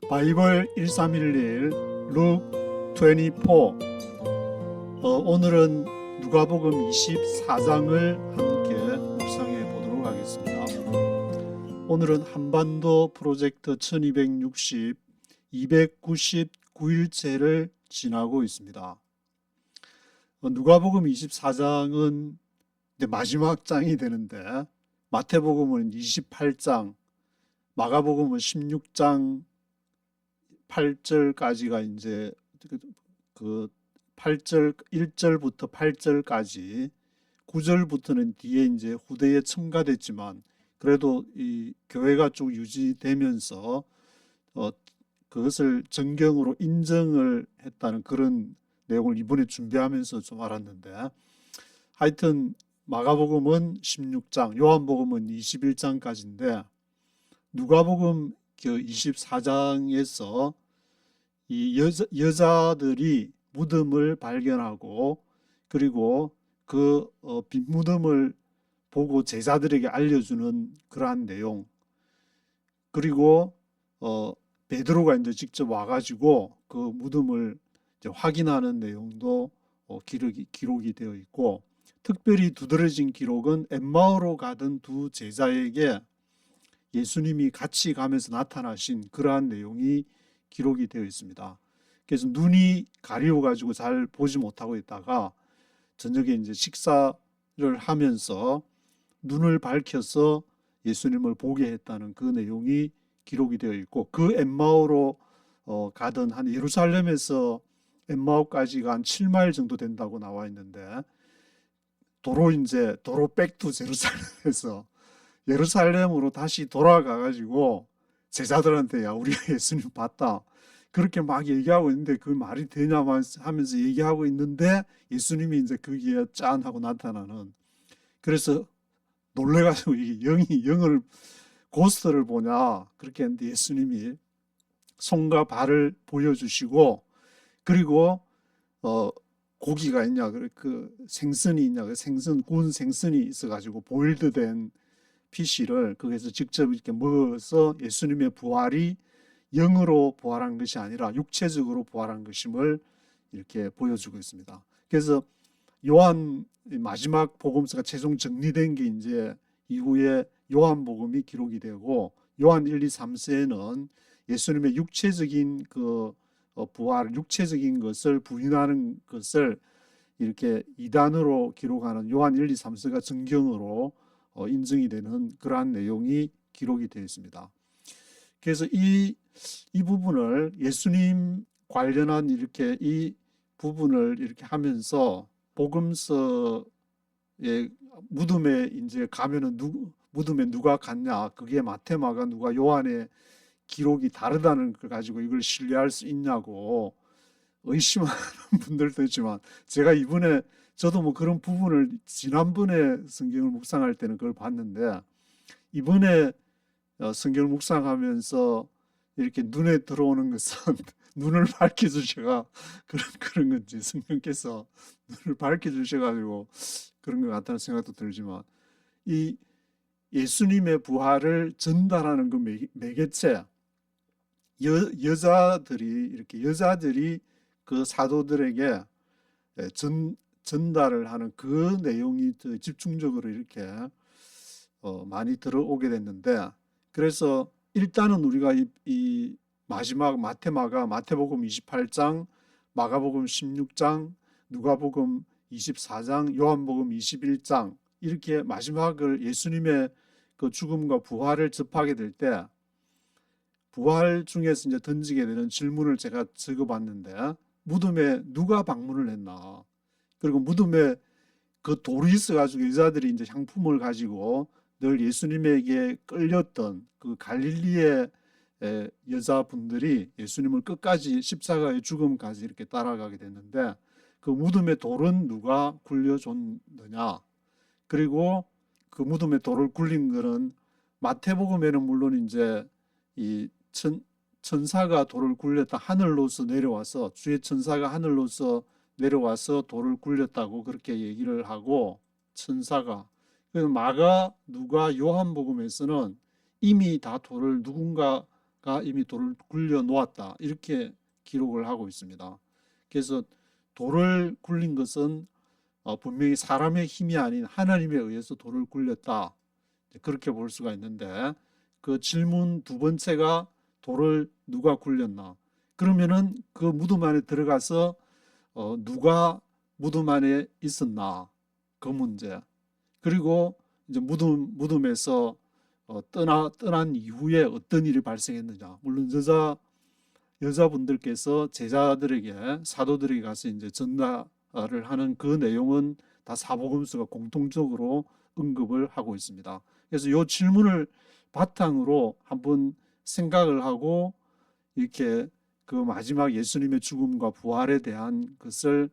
바이블 1311 룩 24. 오늘은 누가복음 24장을 함께 묵상해 보도록 하겠습니다. 오늘은 한반도 프로젝트 1260 299일째를 지나고 있습니다. 누가복음 24장은 마지막 장이 되는데, 마태복음은 28장, 마가복음은 16장 8절까지가 이제 그 8절 1절부터 8절까지, 9절부터는 뒤에 이제 후대에 첨가됐지만 그래도 이 교회가 쭉 유지되면서 그것을 정경으로 인정을 했다는 그런 내용을 이번에 준비하면서 좀 알았는데, 하여튼 마가복음은 16장, 요한복음은 21장까지인데 누가복음 24장에서 이 여자들이 무덤을 발견하고, 그리고 그 빈무덤을 보고 제자들에게 알려주는 그러한 내용, 그리고 베드로가 이제 직접 와가지고 그 무덤을 이제 확인하는 내용도 기록이 되어 있고, 특별히 두드러진 기록은 엠마오로 가던 두 제자에게 예수님이 같이 가면서 나타나신 그러한 내용이 기록이 되어 있습니다. 그래서 눈이 가려워가지고 잘 보지 못하고 있다가 저녁에 이제 식사를 하면서 눈을 밝혀서 예수님을 보게 했다는 그 내용이 기록이 되어 있고, 그 엠마오로 가던, 한 예루살렘에서 엠마오까지가 한 7마일 정도 된다고 나와 있는데, 도로 백투 제루살렘에서 예루살렘으로 다시 돌아가가지고 제자들한테, 야, 우리가 예수님 봤다, 그렇게 막 얘기하고 있는데 그 말이 되냐 하면서 얘기하고 있는데 예수님이 이제 거기에 짠 하고 나타나는, 그래서 놀래가지고 이게 영을 고스트를 보냐 그렇게 했는데 예수님이 손과 발을 보여주시고, 그리고 고기가 있냐, 그 생선이 있냐, 그 구운 생선이 있어가지고 보일드된 피쉬를 거기서 직접 이렇게 먹어서 예수님의 부활이 영으로 부활한 것이 아니라 육체적으로 부활한 것임을 이렇게 보여주고 있습니다. 그래서 요한 마지막 복음서가 최종 정리된 게 이제 이후에 요한복음이 기록이 되고, 요한 1, 2, 3세에는 예수님의 육체적인 그 부활, 육체적인 것을 부인하는 것을 이렇게 이단으로 기록하는 요한 1, 2, 3세가 정경으로 인정이 되는 그러한 내용이 기록이 되어 있습니다. 그래서 이 부분을, 예수님 관련한 이렇게 이 부분을 이렇게 하면서 복음서의 무덤에 이제 가면은 무덤에 누가 갔냐, 그게 마태, 마가, 누가, 요한의 기록이 다르다는 걸 가지고 이걸 신뢰할 수 있냐고 의심하는 분들도 있지만, 제가 이번에 저도 뭐 그런 부분을 지난번에 성경을 묵상할 때는 그걸 봤는데, 이번에 성경을 묵상하면서 이렇게 눈에 들어오는 것은 눈을 밝혀주셔가 그런 건지, 성령께서 눈을 밝혀주셔가지고 그런 것 같다는 생각도 들지만, 이 예수님의 부활을 전달하는 그 매개체, 여자들이 그 사도들에게 전달을 하는 그 내용이 집중적으로 이렇게 많이 들어오게 됐는데, 그래서 일단은 우리가 이 마지막 마태복음 28장, 마가복음 16장, 누가복음 24장, 요한복음 21장, 이렇게 마지막을 예수님의 그 죽음과 부활을 접하게 될 때, 부활 중에서 이제 던지게 되는 질문을 제가 적어봤는데, 무덤에 누가 방문을 했나, 그리고 무덤에 그 돌이 있어가지고 여자들이 이제 향품을 가지고 늘 예수님에게 끌렸던 그 갈릴리의 여자분들이 예수님을 끝까지 십자가의 죽음까지 이렇게 따라가게 됐는데, 그 무덤의 돌은 누가 굴려줬느냐, 그리고 그 무덤에 돌을 굴린 거는 마태복음에는 물론 이제 이 천사가 돌을 굴렸다, 하늘로서 내려와서, 주의 천사가 하늘로서 내려와서 돌을 굴렸다고 그렇게 얘기를 하고, 천사가, 그래서 마가, 누가, 요한복음에서는 이미 다 돌을 누군가 누군가가 이미 돌을 굴려 놓았다, 이렇게 기록을 하고 있습니다. 그래서 돌을 굴린 것은 분명히 사람의 힘이 아닌 하나님에 의해서 돌을 굴렸다, 그렇게 볼 수가 있는데, 그 질문 두 번째가 돌을 누가 굴렸나? 그러면은 그 무덤 안에 들어가서 누가 무덤 안에 있었나? 그 문제. 그리고 이제 무덤에서 떠난 이후에 어떤 일이 발생했느냐. 물론 여자분들께서 제자들에게, 사도들에게 가서 이제 전달을 하는 그 내용은 다 사복음서가 공통적으로 언급을 하고 있습니다. 그래서 이 질문을 바탕으로 한번 생각을 하고 이렇게 그 마지막 예수님의 죽음과 부활에 대한 것을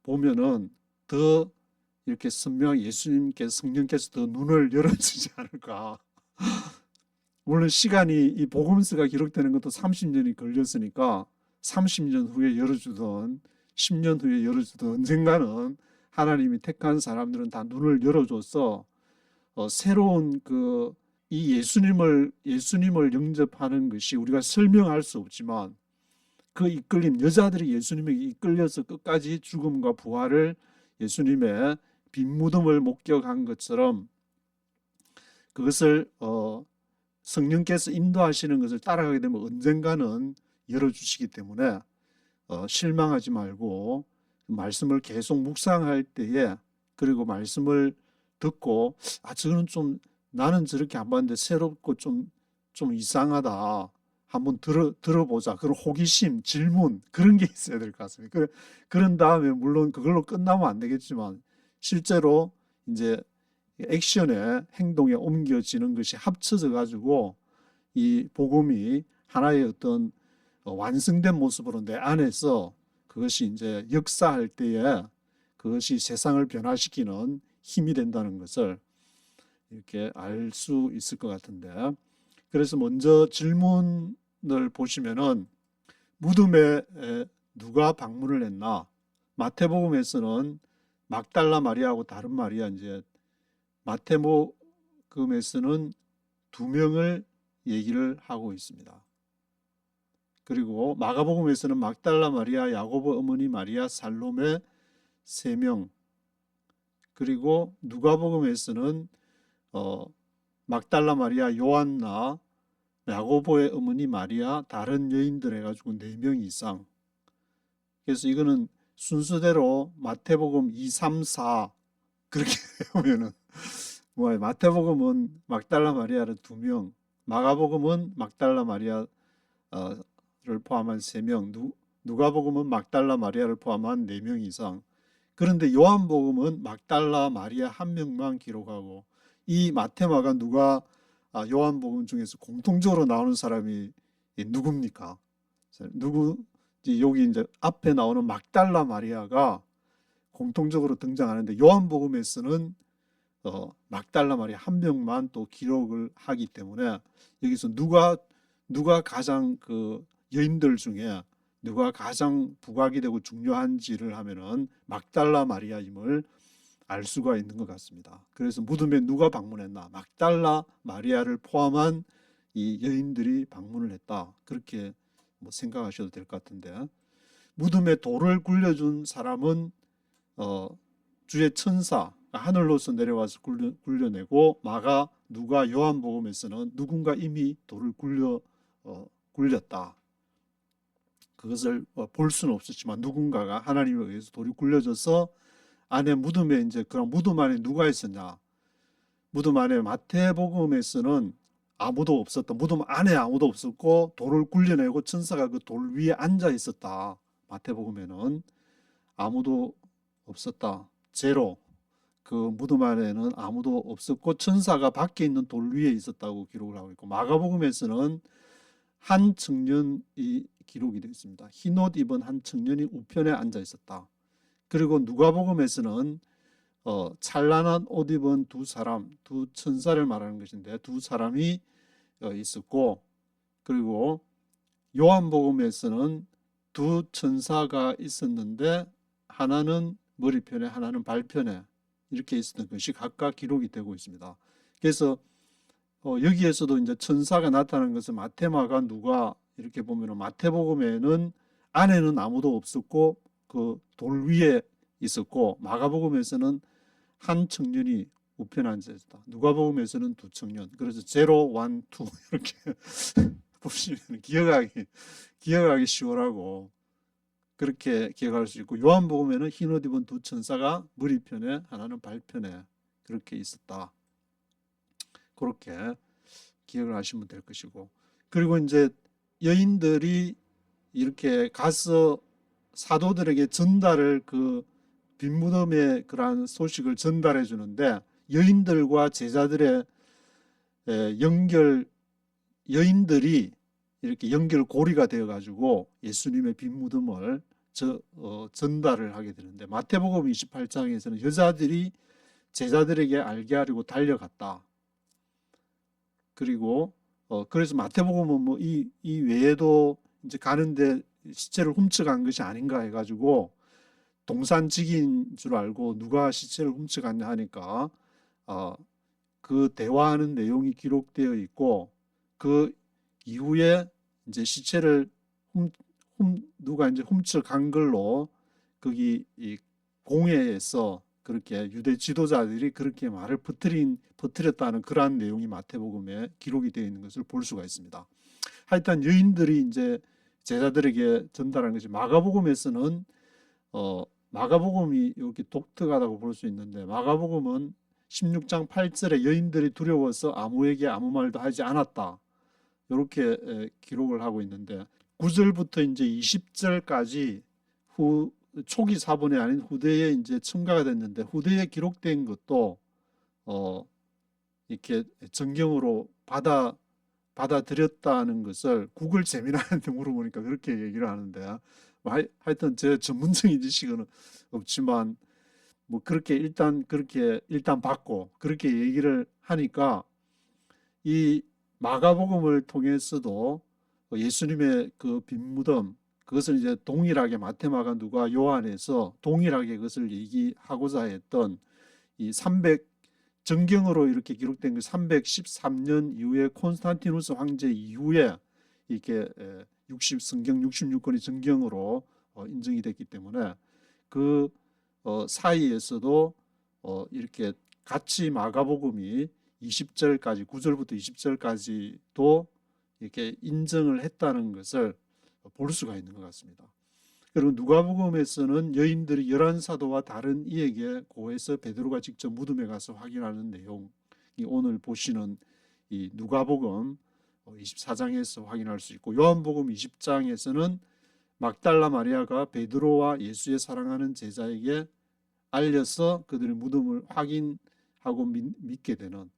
보면은 더 이렇게 선명하게 성령께서 더 눈을 열어주지 않을까. 물론 시간이, 이 복음서가 기록되는 것도 30년이 걸렸으니까 30년 후에 열어주든 10년 후에 열어주든 언젠가는 하나님이 택한 사람들은 다 눈을 열어줘서 새로운 이 예수님을 영접하는 것이 우리가 설명할 수 없지만, 그 이끌림, 여자들이 예수님에게 이끌려서 끝까지 죽음과 부활을, 예수님의 빈 무덤을 목격한 것처럼 그것을 성령께서 인도하시는 것을 따라가게 되면 언젠가는 열어주시기 때문에 실망하지 말고 말씀을 계속 묵상할 때에, 그리고 말씀을 듣고 저거는 좀 나는 저렇게 안 봤는데 새롭고 좀 이상하다, 한번 들어보자, 그런 호기심, 질문, 그런 게 있어야 될 것 같습니다. 그런 다음에 물론 그걸로 끝나면 안 되겠지만 실제로 이제 액션에, 행동에 옮겨지는 것이 합쳐져 가지고 이 복음이 하나의 어떤 완성된 모습으로 내 안에서 그것이 이제 역사할 때에 그것이 세상을 변화시키는 힘이 된다는 것을 이렇게 알 수 있을 것 같은데, 그래서 먼저 질문을 보시면은 무덤에 누가 방문을 했나? 마태복음에서는 막달라 마리아하고 다른 마리아, 이제 마태복음에서는 두 명을 얘기를 하고 있습니다. 그리고 마가복음에서는 막달라 마리아, 야고보 어머니 마리아, 살로메, 세 명. 그리고 누가복음에서는 막달라 마리아, 요한나, 야고보의 어머니 마리아, 다른 여인들 해가지고 4명 이상. 그래서 이거는 순서대로 마태복음 2, 3, 4 그렇게 보면은 마태복음은 막달라 마리아를 2명, 마가복음은 막달라 마리아를 포함한 3명, 누가복음은 막달라 마리아를 포함한 4명 이상. 그런데 요한복음은 막달라 마리아 1명만 기록하고, 이 마테마가 요한복음 중에서 공통적으로 나오는 사람이 누굽니까? 여기 이제 앞에 나오는 막달라 마리아가 공통적으로 등장하는데, 요한복음에서는 막달라 마리아 1명만 또 기록을 하기 때문에, 여기서 누가 가장 여인들 중에 누가 가장 부각이 되고 중요한지를 하면은 막달라 마리아임을 알 수가 있는 것 같습니다. 그래서 무덤에 누가 방문했나? 막달라 마리아를 포함한 이 여인들이 방문을 했다, 그렇게 생각하셔도 될 것 같은데, 무덤에 돌을 굴려준 사람은 주의 천사, 하늘로서 내려와서 굴려내고, 누가 요한복음에서는 누군가 이미 돌을 굴렸다, 그것을 볼 수는 없었지만 누군가가 하나님에 의해서 돌이 굴려져서 안에 무덤에, 이제 그럼 무덤 안에 누가 있었냐? 무덤 안에 마태복음에서는 아무도 없었다, 무덤 안에 아무도 없었고 돌을 굴려내고 천사가 그 돌 위에 앉아 있었다. 마태복음에는 아무도 없었다, 제로. 그 무덤 안에는 아무도 없었고 천사가 밖에 있는 돌 위에 있었다고 기록을 하고 있고, 마가복음에서는 한 청년이 기록이 되어 있습니다. 흰옷 입은 한 청년이 우편에 앉아 있었다. 그리고 누가복음에서는 찬란한 옷 입은 두 천사를 말하는 것인데, 두 사람이 있었고, 그리고 요한복음에서는 두 천사가 있었는데 하나는 머리편에 하나는 발편에 이렇게 있었던 것이 각각 기록이 되고 있습니다. 그래서 여기에서도 이제 천사가 나타난 것은 마태마가 누가 이렇게 보면은 마태복음에는 안에는 아무도 없었고 그 돌 위에 있었고, 마가복음에서는 한 청년이 우편에 앉아 있다. 누가복음에서는 두 청년. 그래서 제로, 원, 투 이렇게 보시면 기억하기 쉬우라고 그렇게 기억할 수 있고, 요한복음에는 흰 옷 입은 두 천사가 머리편에 하나는 발편에 그렇게 있었다. 그렇게 기억을 하시면 될 것이고, 그리고 이제 여인들이 이렇게 가서 사도들에게 전달을 그 빈무덤의 그러한 소식을 전달해 주는데, 여인들과 제자들의 여인들이 이렇게 연결고리가 되어 가지고 예수님의 빈무덤을 전달을 하게 되는데, 마태복음 28장에서는 여자들이 제자들에게 알게 하려고 달려갔다. 그리고 그래서 마태복음은 뭐 이 외에도 이제 가는데 시체를 훔쳐간 것이 아닌가 해가지고 동산직인 줄 알고 누가 시체를 훔쳐갔냐 하니까 그 대화하는 내용이 기록되어 있고, 그 이후에 이제 시체를 누가 이제 훔쳐간 걸로 거기 이 공회에서 그렇게 유대 지도자들이 그렇게 말을 퍼뜨렸다는 그러한 내용이 마태복음에 기록이 되어 있는 것을 볼 수가 있습니다. 하여튼 여인들이 이제 제자들에게 전달한 것이, 마가복음에서는 마가복음이 이렇게 독특하다고 볼 수 있는데, 마가복음은 16장 8절에 여인들이 두려워서 아무에게 아무 말도 하지 않았다, 이렇게 기록을 하고 있는데, 9절부터 이제 20절까지 초기 사본이 아닌 후대에 이제 첨가가 됐는데, 후대에 기록된 것도 이렇게 정경으로 받아들였다는 것을 구글 재미나한테 물어보니까 그렇게 얘기를 하는데, 하여튼 제 전문적인 지식은 없지만 뭐 그렇게 일단 받고 그렇게 얘기를 하니까, 이 마가복음을 통해서도 예수님의 그 빈무덤, 그것을 이제 동일하게 마태마가 누가 요한에서 동일하게 그것을 얘기하고자 했던 이 정경으로 이렇게 기록된 그 313년 이후에 콘스탄티누스 황제 이후에 이렇게 성경 66권이 정경으로 인정이 됐기 때문에, 그 사이에서도 이렇게 같이 마가복음이 20절까지 9절부터 20절까지도 이렇게 인정을 했다는 것을 볼 수가 있는 것 같습니다. 그리고 누가복음에서는 여인들이 11사도와 다른 이에게 고해서 베드로가 직접 무덤에 가서 확인하는 내용이 오늘 보시는 이 누가복음 24장에서 확인할 수 있고, 요한복음 20장에서는 막달라 마리아가 베드로와 예수의 사랑하는 제자에게 알려서 그들의 무덤을 확인하고 믿게 되는.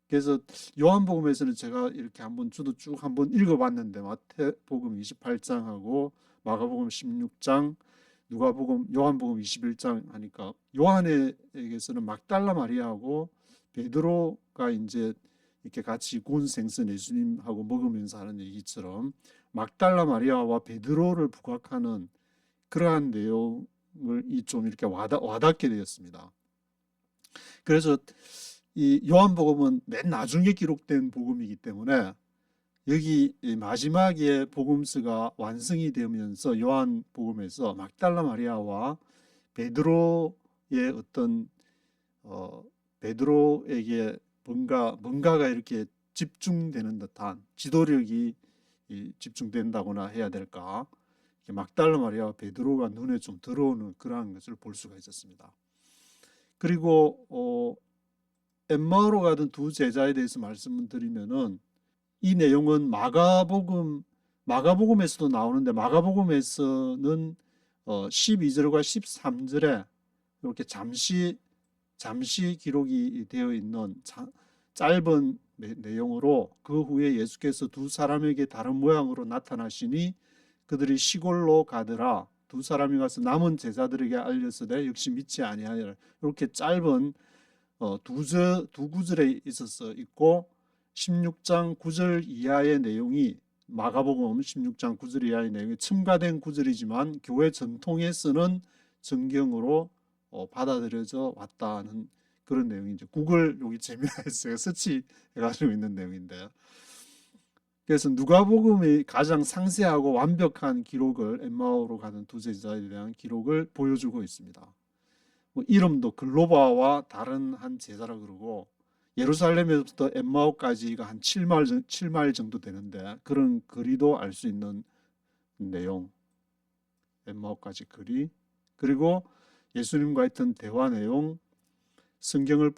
그래서 요한복음에서는 제가 이렇게 저도 쭉 한번 읽어봤는데, 마태복음 28장하고 마가복음 16장, 요한복음 21장 하니까, 요한에게서는 막달라 마리아하고 베드로가 이제 이렇게 같이 구운 생선 예수님하고 먹으면서 하는 얘기처럼 막달라 마리아와 베드로를 부각하는 그러한 내용을 좀 이렇게 와닿게 되었습니다. 그래서 이 요한복음은 맨 나중에 기록된 복음이기 때문에, 여기 마지막에 복음서가 완성이 되면서 요한복음에서 막달라 마리아와 베드로의 어떤 베드로에게 뭔가가 이렇게 집중되는 듯한 지도력이 집중된다거나 해야 될까, 막달라 마리아와 베드로가 눈에 좀 들어오는 그러한 것을 볼 수가 있었습니다. 그리고 엠마오로 가던 두 제자에 대해서 말씀을 드리면은, 이 내용은 마가복음에서도 나오는데, 마가복음에서는 12절과 13절에 이렇게 잠시 기록이 되어 있는 짧은 내용으로, 그 후에 예수께서 두 사람에게 다른 모양으로 나타나시니 그들이 시골로 가더라. 두 사람이 가서 남은 제자들에게 알렸으되 역시 믿지 아니하니라. 이렇게 짧은 두 구절에 있어서 있고, 16장 9절 이하의 내용이, 마가복음 16장 9절 이하의 내용이 첨가된 구절이지만 교회 전통에서는 정경으로 받아들여져 왔다는 그런 내용이 이제 구글 여기 제미나에서 서치해가지고 있는 내용인데, 그래서 누가복음이 가장 상세하고 완벽한 기록을 엠마오로 가는 두 제자에 대한 기록을 보여주고 있습니다. 뭐 이름도 글로바와 다른 한 제자라 그러고, 예루살렘에서부터 엠마오까지가 한 7마일 정도 되는데 그런 거리도 알 수 있는 내용, 엠마오까지 거리, 그리고 예수님과 했던 대화 내용, 성경을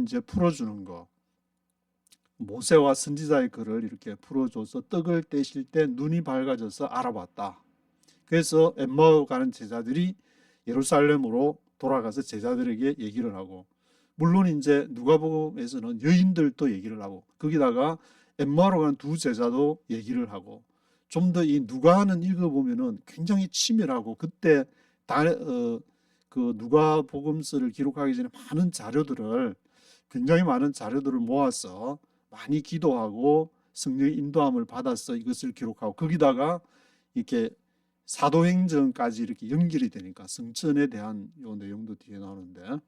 이제 풀어주는 거, 모세와 선지자의 글을 이렇게 풀어줘서 떡을 떼실 때 눈이 밝아져서 알아봤다. 그래서 엠마오 가는 제자들이 예루살렘으로 돌아가서 제자들에게 얘기를 하고, 물론 이제 누가복음에서는 여인들도 얘기를 하고, 거기다가 엠마오로 가는 두 제자도 얘기를 하고, 좀 더 이 누가는 읽어보면은 굉장히 치밀하고, 그때 그 누가복음서를 기록하기 전에 굉장히 많은 자료들을 모아서 많이 기도하고 성령의 인도함을 받아서 이것을 기록하고, 거기다가 이렇게 사도행전까지 이렇게 연결이 되니까 성천에 대한 요 내용도 뒤에 나오는데,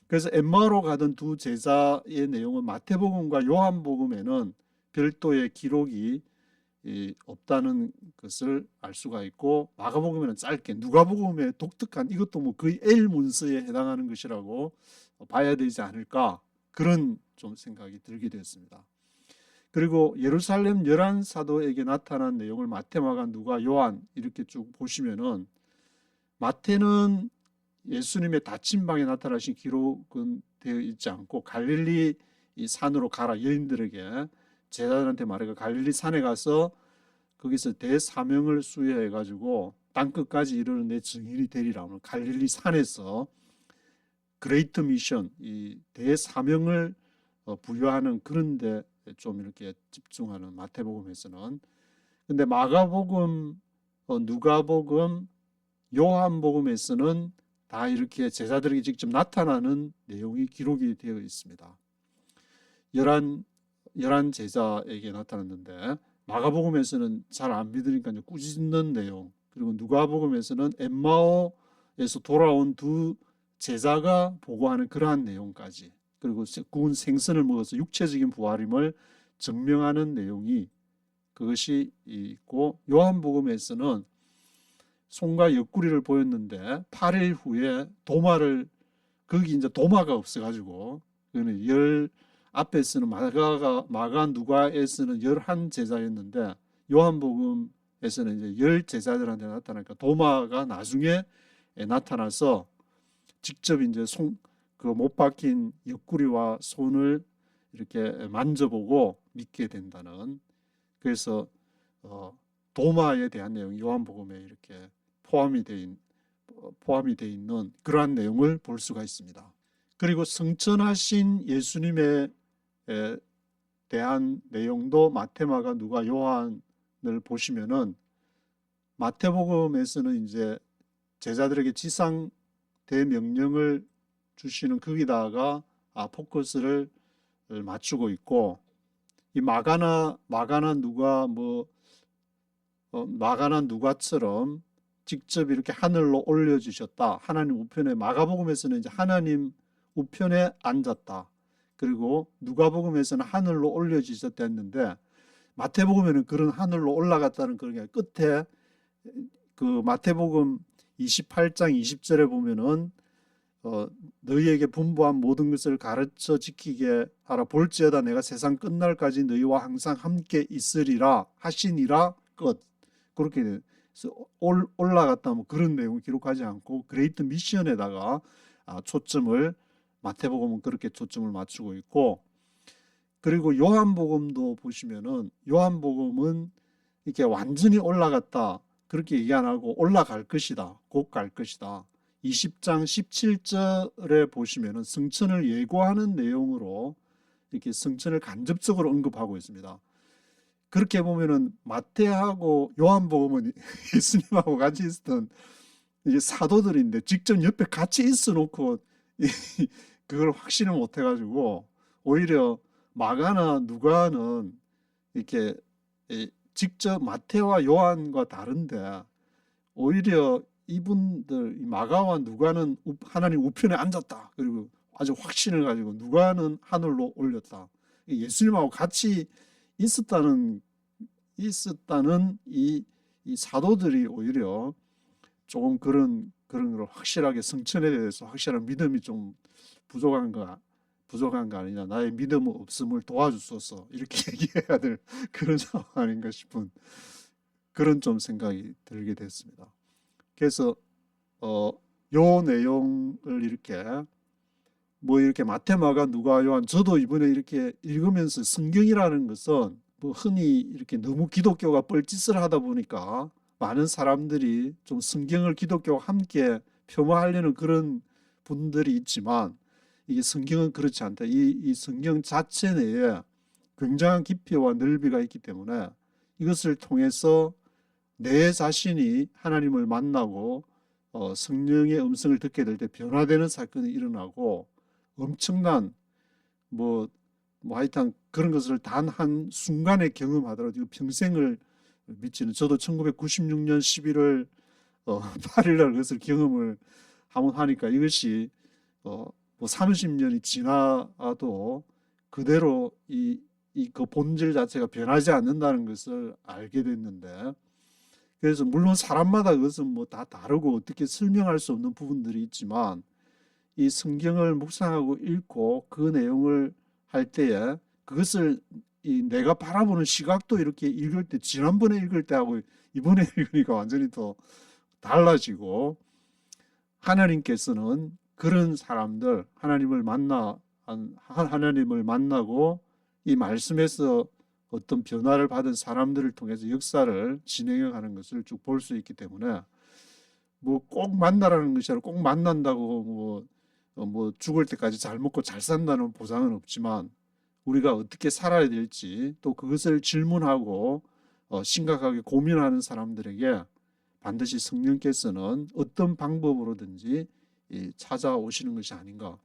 그래서 엠마오로 가던 두 제자의 내용은 마태복음과 요한복음에는 별도의 기록이 없다는 것을 알 수가 있고, 마가복음에는 짧게, 누가복음의 독특한, 이것도 뭐 거의 L 문서에 해당하는 것이라고 봐야 되지 않을까, 그런 좀 생각이 들게 됐습니다. 그리고 예루살렘 11사도에게 나타난 내용을 마태, 마가, 누가, 요한 이렇게 쭉 보시면은, 마태는 예수님의 닫힌 방에 나타나신 기록은 되어 있지 않고, 갈릴리 이 산으로 가라, 여인들에게 제자들한테 말해가 갈릴리 산에 가서 거기서 대사명을 수여해 가지고 땅끝까지 이르는 내 증인이 되리라. 갈릴리 산에서 그레이트 미션, 이 대사명을 부여하는 그런 데 좀 이렇게 집중하는 마태복음에서는. 근데 마가복음, 누가복음, 요한복음에서는 다 이렇게 제자들에게 직접 나타나는 내용이 기록이 되어 있습니다. 11 제자에게 나타났는데, 마가복음에서는 잘 안 믿으니까 이제 꾸짖는 내용, 그리고 누가복음에서는 엠마오에서 돌아온 두 제자가 보고하는 그러한 내용까지, 그리고 구운 생선을 먹어서 육체적인 부활임을 증명하는 내용이 그것이 있고, 요한복음에서는 손과 옆구리를 보였는데 8일 후에 거기 이제 도마가 없어가지고, 그는 앞에서는 마가 누가에서는 11 제자였는데 요한복음에서는 이제 10 제자들한테 나타나니까 도마가 나중에 나타나서 직접 이제 그 못 박힌 옆구리와 손을 이렇게 만져보고 믿게 된다는, 그래서 도마에 대한 내용이 요한복음에 이렇게 포함이 돼 있는 그러한 내용을 볼 수가 있습니다. 그리고 성천하신 예수님에 대한 내용도 마태, 마가, 누가, 요한을 보시면은, 마태복음에서는 이제 제자들에게 지상 대명령을 주시는 거기다가 포커스를 맞추고 있고, 이 마가나 누가처럼 직접 이렇게 하늘로 올려주셨다, 하나님 우편에, 마가복음에서는 이제 하나님 우편에 앉았다, 그리고 누가복음에서는 하늘로 올려주셨다 했는데, 마태복음에는 그런 하늘로 올라갔다는 그런 게 끝에 그 마태복음 28장 20절에 보면은 너희에게 분부한 모든 것을 가르쳐 지키게 하라. 볼지어다 내가 세상 끝날까지 너희와 항상 함께 있으리라 하시니라 끝. 그렇게 해서 올라갔다 뭐 그런 내용을 기록하지 않고 그레이트 미션에다가 초점을, 마태복음은 그렇게 초점을 맞추고 있고, 그리고 요한복음도 보시면은 요한복음은 이렇게 완전히 올라갔다 그렇게 얘기 안 하고 올라갈 것이다, 곧 갈 것이다. 20장 17절에 보시면은 성천을 예고하는 내용으로 이렇게 성천을 간접적으로 언급하고 있습니다. 그렇게 보면은 마태하고 요한복음은 예수님하고 같이 있었던 이제 사도들인데 직접 옆에 같이 있어 놓고 그걸 확신을 못 해가지고, 오히려 마가나 누가는 이렇게 직접 마태와 요한과 다른데, 오히려 이분들 마가와 누가는 하나님 우편에 앉았다, 그리고 아주 확신을 가지고 누가는 하늘로 올렸다. 예수님하고 같이 있었다는 이 사도들이 오히려 조금 그런 걸 확실하게 성천에 대해서 확실한 믿음이 좀 부족한 거 아니냐. 나의 믿음 없음을 도와주소서. 이렇게 얘기해야 될 그런 상황 아닌가 싶은 그런 좀 생각이 들게 됐습니다. 그래서 요 내용을 이렇게 이렇게 마태, 마가, 누가, 요한, 저도 이번에 이렇게 읽으면서 성경이라는 것은 흔히 이렇게 너무 기독교가 뻘짓을 하다 보니까 많은 사람들이 좀 성경을 기독교와 함께 폄하하려는 그런 분들이 있지만, 이게 성경은 그렇지 않다. 이 성경 자체 내에 굉장한 깊이와 넓이가 있기 때문에 이것을 통해서 내 자신이 하나님을 만나고 성령의 음성을 듣게 될 때 변화되는 사건이 일어나고, 엄청난 하여튼 그런 것을 단 한 순간에 경험하더라도 평생을 미치는, 저도 1996년 11월 8일 날 그것을 경험을 한번 하니까 이것이 30년이 지나도 그대로 그 본질 자체가 변하지 않는다는 것을 알게 됐는데, 그래서 물론 사람마다 그것은 다 다르고 어떻게 설명할 수 없는 부분들이 있지만, 이 성경을 묵상하고 읽고 그 내용을 할 때에 그것을 내가 바라보는 시각도 이렇게 읽을 때, 지난번에 읽을 때하고 이번에 읽으니까 완전히 더 달라지고, 하나님께서는 그런 사람들, 하나님을 만나고 이 말씀에서 어떤 변화를 받은 사람들을 통해서 역사를 진행해 가는 것을 쭉 볼 수 있기 때문에, 꼭 만나라는 것이 아니라 꼭 만난다고 죽을 때까지 잘 먹고 잘 산다는 보장은 없지만, 우리가 어떻게 살아야 될지 또 그것을 질문하고 심각하게 고민하는 사람들에게 반드시 성령께서는 어떤 방법으로든지 찾아오시는 것이 아닌가,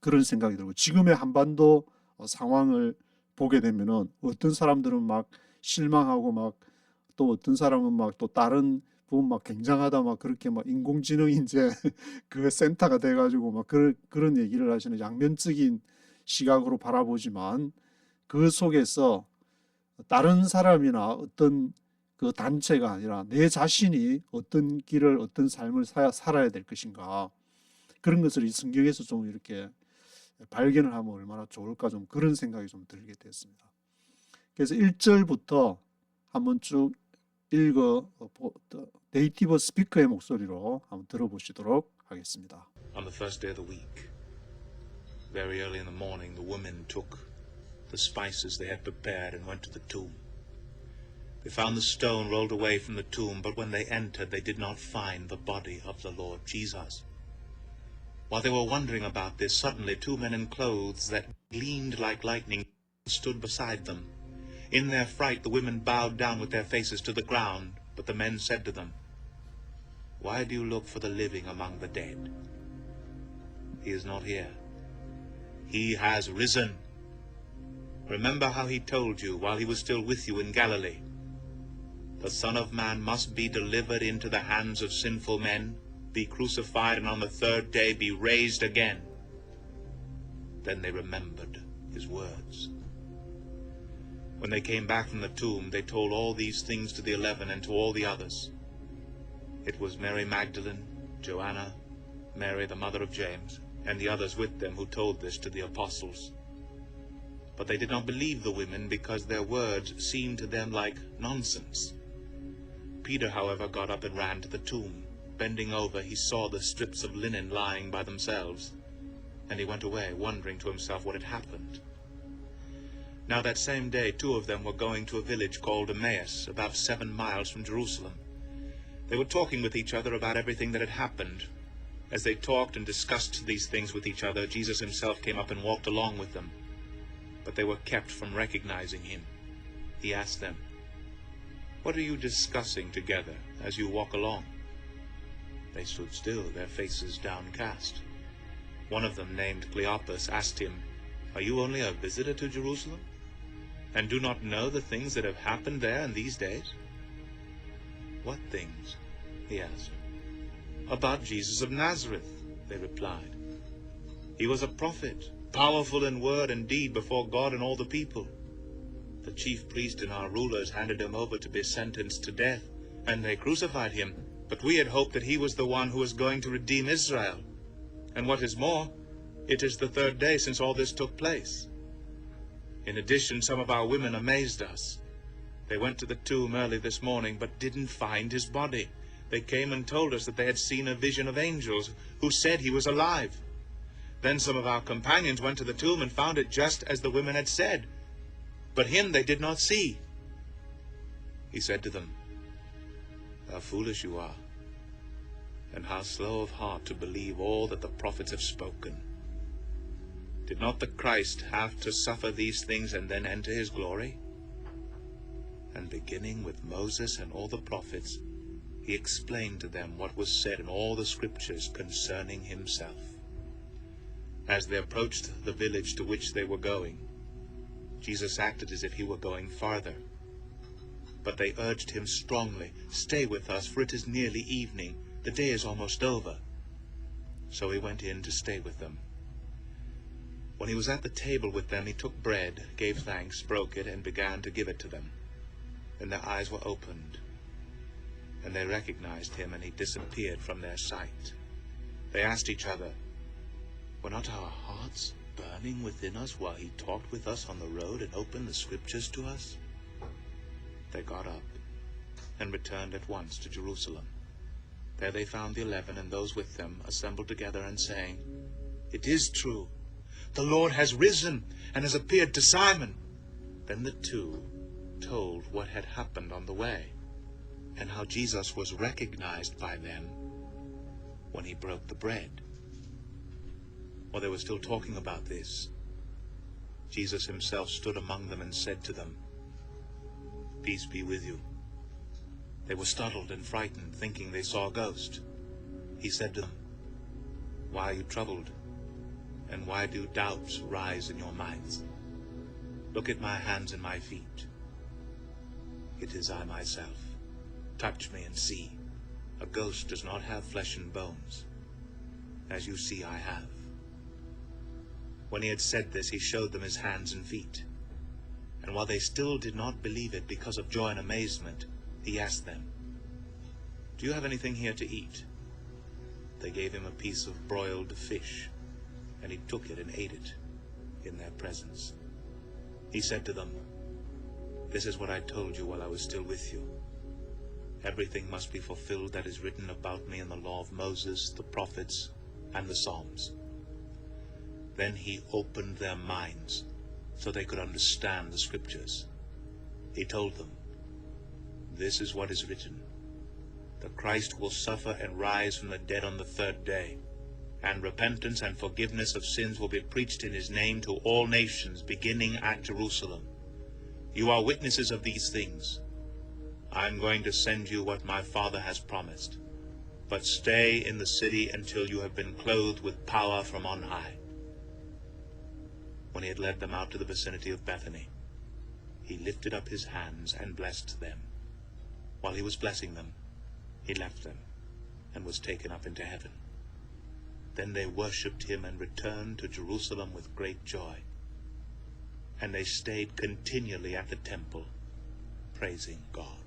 그런 생각이 들고, 지금의 한반도 상황을 보게 되면은 어떤 사람들은 막 실망하고 또 어떤 사람은 또 다른 부분 굉장하다 그렇게 인공지능이 이제 그 센터가 돼가지고 그런 얘기를 하시는, 양면적인 시각으로 바라보지만 그 속에서 다른 사람이나 어떤 그 단체가 아니라 내 자신이 어떤 길을, 어떤 삶을 살아야 될 것인가, 그런 것을 이 성경에서 좀 이렇게 발견을 하면 얼마나 좋을까, 좀 그런 생각이 좀 들게 됐습니다. 그래서 1절부터 한번 쭉 읽어 네이티브 스피커의 목소리로 한번 들어보시도록 하겠습니다. On the first day of the week, very early in the morning, the women took the spices they had prepared and went to the tomb. They found the stone rolled away from the tomb, but when they entered, they did not find the body of the Lord Jesus. While they were wondering about this, suddenly 2 men in clothes that gleamed like lightning stood beside them. In their fright, the women bowed down with their faces to the ground, but the men said to them, "Why do you look for the living among the dead? He is not here. He has risen. Remember how he told you while he was still with you in Galilee. The Son of Man must be delivered into the hands of sinful men, be crucified, and on the third day be raised again." Then they remembered his words. When they came back from the tomb, they told all these things to the 11 and to all the others. It was Mary Magdalene, Joanna, Mary the mother of James, and the others with them who told this to the apostles. But they did not believe the women, because their words seemed to them like nonsense. Peter, however, got up and ran to the tomb. Bending over, he saw the strips of linen lying by themselves, and he went away, wondering to himself what had happened. Now that same day 2 of them were going to a village called Emmaus, about 7 miles from Jerusalem. They were talking with each other about everything that had happened. As they talked and discussed these things with each other, Jesus himself came up and walked along with them. But they were kept from recognizing him. He asked them, "What are you discussing together as you walk along?" They stood still, their faces downcast. One of them, named Cleopas, asked him, "Are you only a visitor to Jerusalem, and do not know the things that have happened there in these days?" "What things?" he asked. "About Jesus of Nazareth," they replied. He was a prophet, powerful in word and deed before God and all the people. The chief priest and our rulers handed him over to be sentenced to death, and they crucified him. But we had hoped that he was the one who was going to redeem Israel. And what is more, it is the third day since all this took place. In addition, some of our women amazed us. They went to the tomb early this morning, but didn't find his body. They came and told us that they had seen a vision of angels who said he was alive. Then some of our companions went to the tomb and found it just as the women had said. But him they did not see. He said to them, "How foolish you are, and how slow of heart to believe all that the prophets have spoken. Did not the Christ have to suffer these things and then enter his glory?" And beginning with Moses and all the prophets, he explained to them what was said in all the scriptures concerning himself. As they approached the village to which they were going, Jesus acted as if he were going farther. But they urged him strongly, "Stay with us, for it is nearly evening. The day is almost over." So he went in to stay with them. When he was at the table with them, he took bread, gave thanks, broke it, and began to give it to them. Then their eyes were opened, and they recognized him, and he disappeared from their sight. They asked each other, "Were not our hearts burning within us while he talked with us on the road and opened the scriptures to us?" They got up and returned at once to Jerusalem. There they found the 11 and those with them assembled together and saying, "It is true. The Lord has risen and has appeared to Simon." Then the two told what had happened on the way, and how Jesus was recognized by them when he broke the bread. While they were still talking about this, Jesus himself stood among them and said to them, "Peace be with you." They were startled and frightened, thinking they saw a ghost. He said to them, "Why are you troubled? And why do doubts rise in your minds? Look at my hands and my feet. It is I myself. Touch me and see. A ghost does not have flesh and bones, as you see I have." When he had said this, he showed them his hands and feet. And while they still did not believe it because of joy and amazement, he asked them, "Do you have anything here to eat?" They gave him a piece of broiled fish, and he took it and ate it in their presence. He said to them, "This is what I told you while I was still with you. Everything must be fulfilled that is written about me in the law of Moses, the prophets, and the Psalms." Then he opened their minds so they could understand the scriptures. He told them, "This is what is written. The Christ will suffer and rise from the dead on the third day, and repentance and forgiveness of sins will be preached in his name to all nations, beginning at Jerusalem. You are witnesses of these things. I am going to send you what my Father has promised, but stay in the city until you have been clothed with power from on high." When he had led them out to the vicinity of Bethany, he lifted up his hands and blessed them. While he was blessing them, he left them and was taken up into heaven. Then they worshipped him and returned to Jerusalem with great joy. And they stayed continually at the temple, praising God.